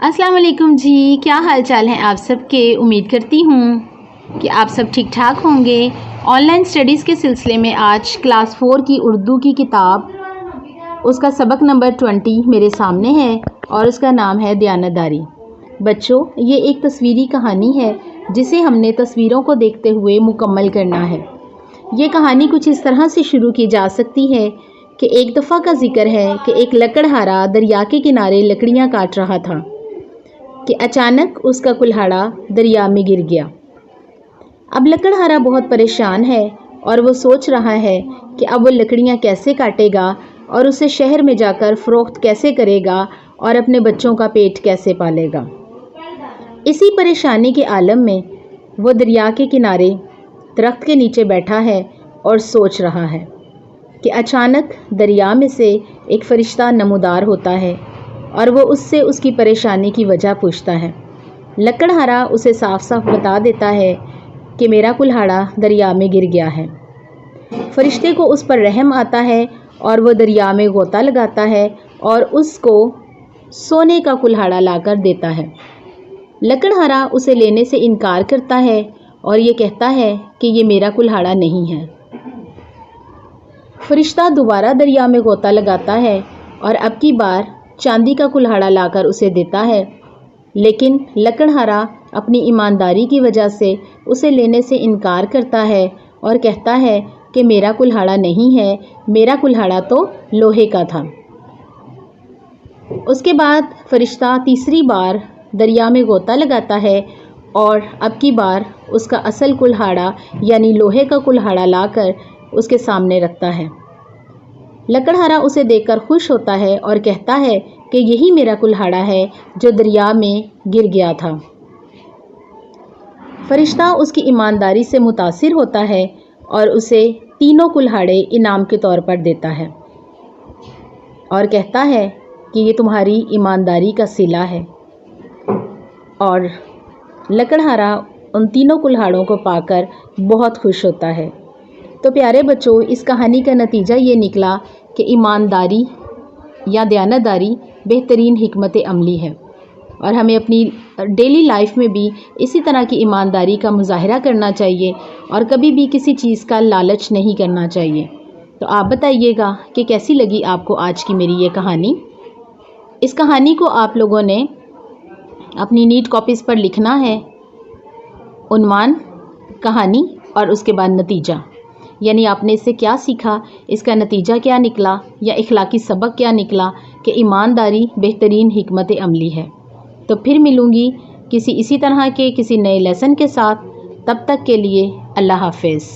अस्सलाम वालेकुम जी, क्या हाल चाल हैं आप सब के। उम्मीद करती हूँ कि आप सब ठीक ठाक होंगे। ऑनलाइन स्टडीज़ के सिलसिले में आज क्लास 4 की उर्दू की किताब उसका सबक नंबर 20 मेरे सामने है और उसका नाम है दयानतदारी। बच्चों, ये एक तस्वीरी कहानी है जिसे हमने तस्वीरों को देखते हुए मुकम्मल करना है। ये कहानी कुछ इस तरह से शुरू की जा सकती है कि एक दफ़ा का जिक्र है कि एक लकड़हारा दरिया के किनारे लकड़ियाँ काट रहा था कि अचानक उसका कुल्हाड़ा दरिया में गिर गया। अब लकड़हारा बहुत परेशान है और वो सोच रहा है कि अब वो लकड़ियाँ कैसे काटेगा और उसे शहर में जाकर फ़रोख्त कैसे करेगा और अपने बच्चों का पेट कैसे पालेगा। इसी परेशानी के आलम में वो दरिया के किनारे दरख्त के नीचे बैठा है और सोच रहा है कि अचानक दरिया में से एक फ़रिश्ता नमूदार होता है और वो उससे उसकी परेशानी की वजह पूछता है। लकड़हारा उसे साफ साफ बता देता है कि मेरा कुल्हाड़ा दरिया में गिर गया है। फरिश्ते को उस पर रहम आता है और वो दरिया में गोता लगाता है और उसको सोने का कुल्हाड़ा लाकर देता है। लकड़हारा उसे लेने से इनकार करता है और ये कहता है कि ये मेरा कुल्हाड़ा नहीं है। फरिश्ता दोबारा दरिया में गोता लगाता है और अब की बार चांदी का कुल्हाड़ा लाकर उसे देता है, लेकिन लकड़हारा अपनी ईमानदारी की वजह से उसे लेने से इनकार करता है और कहता है कि मेरा कुल्हाड़ा नहीं है, मेरा कुल्हाड़ा तो लोहे का था। उसके बाद फरिश्ता तीसरी बार दरिया में गोता लगाता है और अब की बार उसका असल कुल्हाड़ा यानी लोहे का कुल्हाड़ा लाकर उसके सामने रखता है। लकड़हारा उसे देखकर खुश होता है और कहता है कि यही मेरा कुल्हाड़ा है जो दरिया में गिर गया था। फरिश्ता उसकी ईमानदारी से मुतासिर होता है और उसे तीनों कुल्हाड़े इनाम के तौर पर देता है और कहता है कि ये तुम्हारी ईमानदारी का सिला है। और लकड़हारा उन तीनों कुल्हाड़ों को पाकर बहुत खुश होता है। तो प्यारे बच्चों, इस कहानी का नतीजा ये निकला कि ईमानदारी या दयानतदारी बेहतरीन हिकमत अमली है और हमें अपनी डेली लाइफ में भी इसी तरह की ईमानदारी का मुजाहरा करना चाहिए और कभी भी किसी चीज़ का लालच नहीं करना चाहिए। तो आप बताइएगा कि कैसी लगी आपको आज की मेरी ये कहानी। इस कहानी को आप लोगों ने अपनी नीट कॉपीज़ पर लिखना है, उन्वान, कहानी और उसके बाद नतीजा, यानी आपने इससे क्या सीखा, इसका नतीजा क्या निकला या इखलाकी सबक क्या निकला कि ईमानदारी बेहतरीन हिकमत अमली है। तो फिर मिलूँगी किसी इसी तरह के किसी नए लेसन के साथ। तब तक के लिए अल्लाह हाफ़िज़।